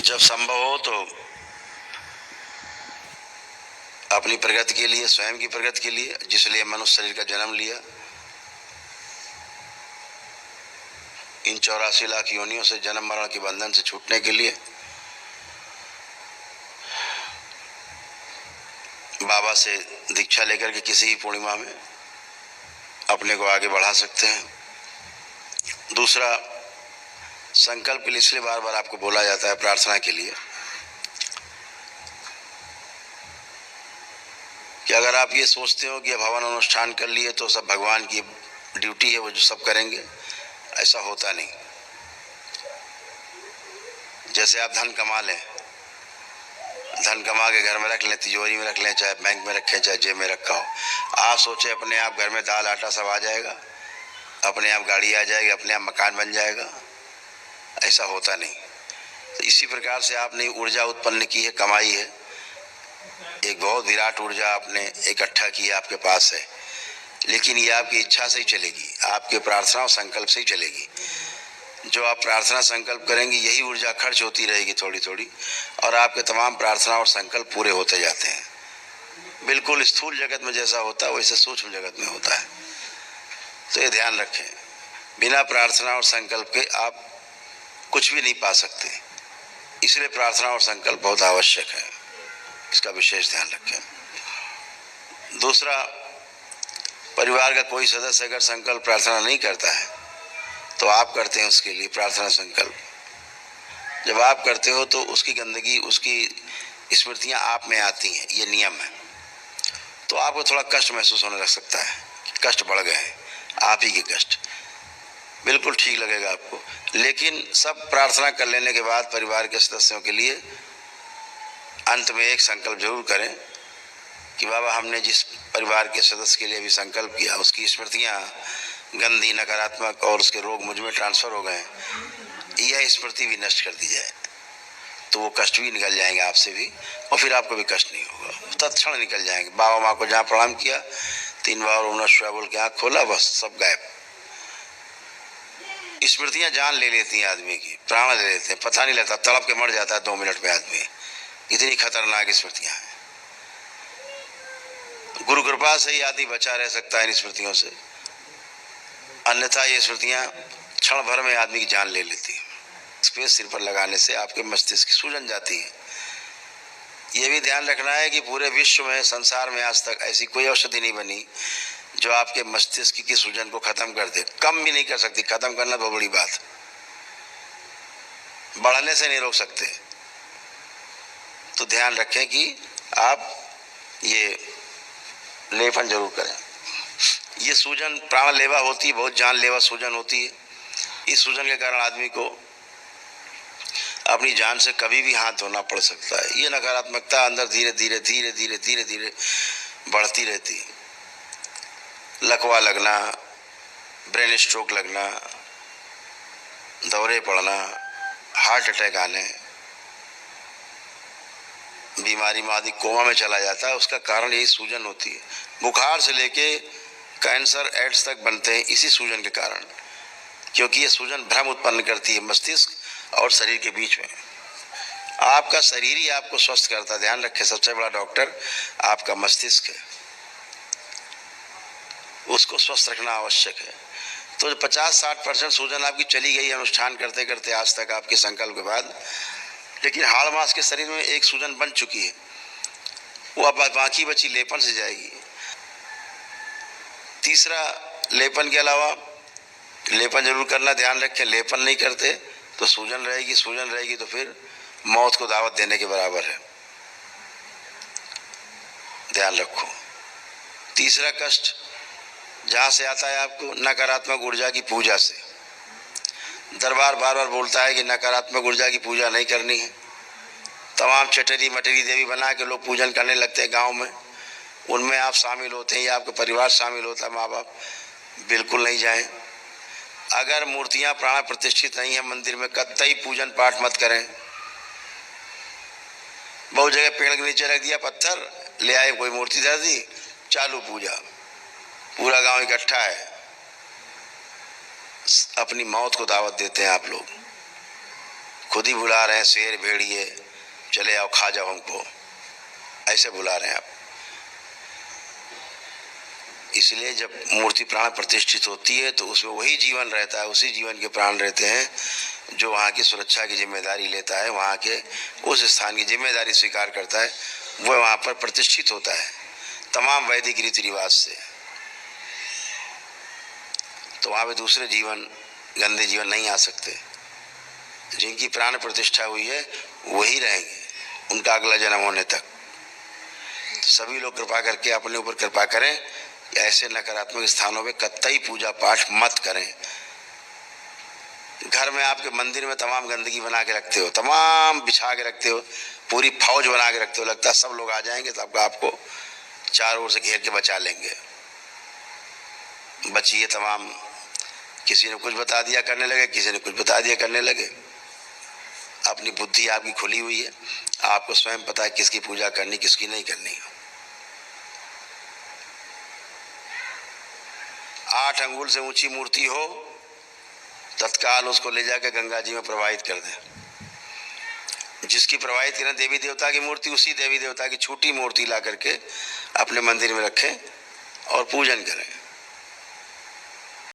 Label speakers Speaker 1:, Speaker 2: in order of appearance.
Speaker 1: जब संभव हो तो अपनी प्रगति के लिए, स्वयं की प्रगति के लिए, जिसलिए मनुष्य शरीर का जन्म लिया, इन 84 लाख योनियों से जन्म मरण के बंधन से छूटने के लिए बाबा से दीक्षा लेकर के किसी भी पूर्णिमा में अपने को आगे बढ़ा सकते हैं। दूसरा, संकल्प के लिए इसलिए बार बार आपको बोला जाता है प्रार्थना के लिए कि अगर आप ये सोचते हो कि अब हवन अनुष्ठान कर लिए तो सब भगवान की ड्यूटी है, वो जो सब करेंगे, ऐसा होता नहीं। जैसे आप धन कमा लें, धन कमा के घर में रख लें, तिजोरी में रख लें, चाहे बैंक में रखें, चाहे जेब में रखा हो, आप सोचे अपने आप घर में दाल आटा सब आ जाएगा, अपने आप गाड़ी आ जाएगी, अपने आप मकान बन जाएगा, ऐसा होता नहीं। तो इसी प्रकार से आपने ऊर्जा उत्पन्न की है, कमाई है, एक बहुत विराट ऊर्जा आपने इकट्ठा की है, आपके पास है, लेकिन ये आपकी इच्छा से ही चलेगी, आपके प्रार्थना और संकल्प से ही चलेगी। जो आप प्रार्थना संकल्प करेंगे यही ऊर्जा खर्च होती रहेगी थोड़ी थोड़ी, और आपके तमाम प्रार्थना और संकल्प पूरे होते जाते हैं। बिल्कुल स्थूल जगत में जैसा होता है वैसे सूक्ष्म जगत में होता है। तो ये ध्यान रखें, बिना प्रार्थना और संकल्प के आप कुछ भी नहीं पा सकते, इसलिए प्रार्थना और संकल्प बहुत आवश्यक है, इसका विशेष ध्यान रखें। दूसरा, परिवार का कोई सदस्य अगर संकल्प प्रार्थना नहीं करता है तो आप करते हैं उसके लिए प्रार्थना संकल्प। जब आप करते हो तो उसकी गंदगी, उसकी स्मृतियां आप में आती हैं, ये नियम है। तो आपको थोड़ा कष्ट महसूस होने लग सकता है, कष्ट बढ़ गए हैं, आप ही के कष्ट, बिल्कुल ठीक लगेगा आपको। लेकिन सब प्रार्थना कर लेने के बाद परिवार के सदस्यों के लिए अंत में एक संकल्प जरूर करें कि बाबा हमने जिस परिवार के सदस्य के लिए भी संकल्प किया उसकी स्मृतियां गंदी, नकारात्मक और उसके रोग मुझ में ट्रांसफर हो गए, यह स्मृति भी नष्ट कर दी जाए, तो वो कष्ट भी निकल जाएंगे आपसे भी, और फिर आपको भी कष्ट नहीं होगा, तत्क्षण निकल जाएंगे। बाबा माँ को जहाँ प्रणाम किया 3 बार ओम नमः शिवाय बोल के आँख खोला, बस सब गायब। स्मृतियां जान ले लेती हैं आदमी की, प्राण ले लेते हैं, पता नहीं लगता, तड़प के मर जाता है 2 मिनट में आदमी, इतनी खतरनाक स्मृतियां हैं। गुरु कृपा से ही आदमी बचा रह सकता है इन स्मृतियों से, अन्यथा ये स्मृतियां क्षण भर में आदमी की जान ले लेती है। इसके सिर पर लगाने से आपके मस्तिष्क की सूजन जाती है। ये भी ध्यान रखना है कि पूरे विश्व में, संसार में आज तक ऐसी कोई औषधि नहीं बनी जो आपके मस्तिष्क की सूजन को खत्म कर दे। कम भी नहीं कर सकती, खत्म करना बहुत बड़ी बात, बढ़ने से नहीं रोक सकते। तो ध्यान रखें कि आप ये लेपन जरूर करें। ये सूजन प्राणलेवा होती है, बहुत जानलेवा सूजन होती है। इस सूजन के कारण आदमी को अपनी जान से कभी भी हाथ धोना पड़ सकता है। ये नकारात्मकता अंदर धीरे धीरे धीरे धीरे धीरे धीरे बढ़ती रहती है। लकवा लगना, ब्रेन स्ट्रोक लगना, दौरे पड़ना, हार्ट अटैक आने, बीमारी में आदि कोमा में चला जाता है, उसका कारण यही सूजन होती है। बुखार से लेके कैंसर, एड्स तक बनते हैं इसी सूजन के कारण, क्योंकि ये सूजन भ्रम उत्पन्न करती है मस्तिष्क और शरीर के बीच में। आपका शरीर ही आपको स्वस्थ करता है, ध्यान रखें, सबसे बड़ा डॉक्टर आपका मस्तिष्क है, उसको स्वस्थ रखना आवश्यक है। तो 50-60% सूजन आपकी चली गई अनुष्ठान करते करते आज तक आपके संकल्प के बाद, लेकिन हाड़ मास के शरीर में एक सूजन बन चुकी है, वो अब बाकी बची लेपन से जाएगी। तीसरा, लेपन के अलावा लेपन जरूर करना, ध्यान रखें, लेपन नहीं करते तो सूजन रहेगी, सूजन रहेगी तो फिर मौत को दावत देने के बराबर है, ध्यान रखो। तीसरा कष्ट जहां से आता है आपको, नकारात्मक ऊर्जा की पूजा से। दरबार बार बार बोलता है कि नकारात्मक ऊर्जा की पूजा नहीं करनी है। तमाम चटरी मटरी देवी बना के लोग पूजन करने लगते हैं गांव में, उनमें आप शामिल होते हैं या आपका परिवार शामिल होता है, माँ बाप, बिल्कुल नहीं जाएं। अगर मूर्तियां प्राण प्रतिष्ठित नहीं है मंदिर में, कतई पूजन पाठ मत करें। बहुत जगह पेड़ के नीचे रख दिया पत्थर, ले आए कोई मूर्ति धर दी, चालू पूजा, पूरा गांव इकट्ठा है, अपनी मौत को दावत देते हैं आप लोग। खुद ही बुला रहे हैं, शेर भेड़िए चले आओ खा जाओ हमको, ऐसे बुला रहे हैं आप। इसलिए जब मूर्ति प्राण प्रतिष्ठित होती है तो उसमें वही जीवन रहता है, उसी जीवन के प्राण रहते हैं जो वहाँ की सुरक्षा की जिम्मेदारी लेता है, वहाँ के उस स्थान की जिम्मेदारी स्वीकार करता है, वह वहाँ पर प्रतिष्ठित होता है तमाम वैदिक रीति रिवाज से। तो वहाँ पे दूसरे जीवन, गंदे जीवन नहीं आ सकते। जिनकी प्राण प्रतिष्ठा हुई है वही रहेंगे उनका अगला जन्म होने तक। तो सभी लोग कृपा करके अपने ऊपर कृपा करें, ऐसे नकारात्मक स्थानों पे कतई पूजा पाठ मत करें। घर में आपके मंदिर में तमाम गंदगी बना के रखते हो, तमाम बिछा के रखते हो, पूरी फौज बना के रखते हो, लगता है सब लोग आ जाएंगे तब आपको चारों ओर से घेर के बचा लेंगे। बचिए तमाम, किसी ने कुछ बता दिया करने लगे, किसी ने कुछ बता दिया करने लगे। अपनी बुद्धि आपकी खुली हुई है, आपको स्वयं पता है किसकी पूजा करनी किसकी नहीं करनी। 8 अंगुल से ऊंची मूर्ति हो तत्काल उसको ले जाकर गंगा जी में प्रवाहित कर दें। जिसकी प्रवाहित करें देवी देवता की मूर्ति, उसी देवी देवता की छोटी मूर्ति ला करके अपने मंदिर में रखें और पूजन करें।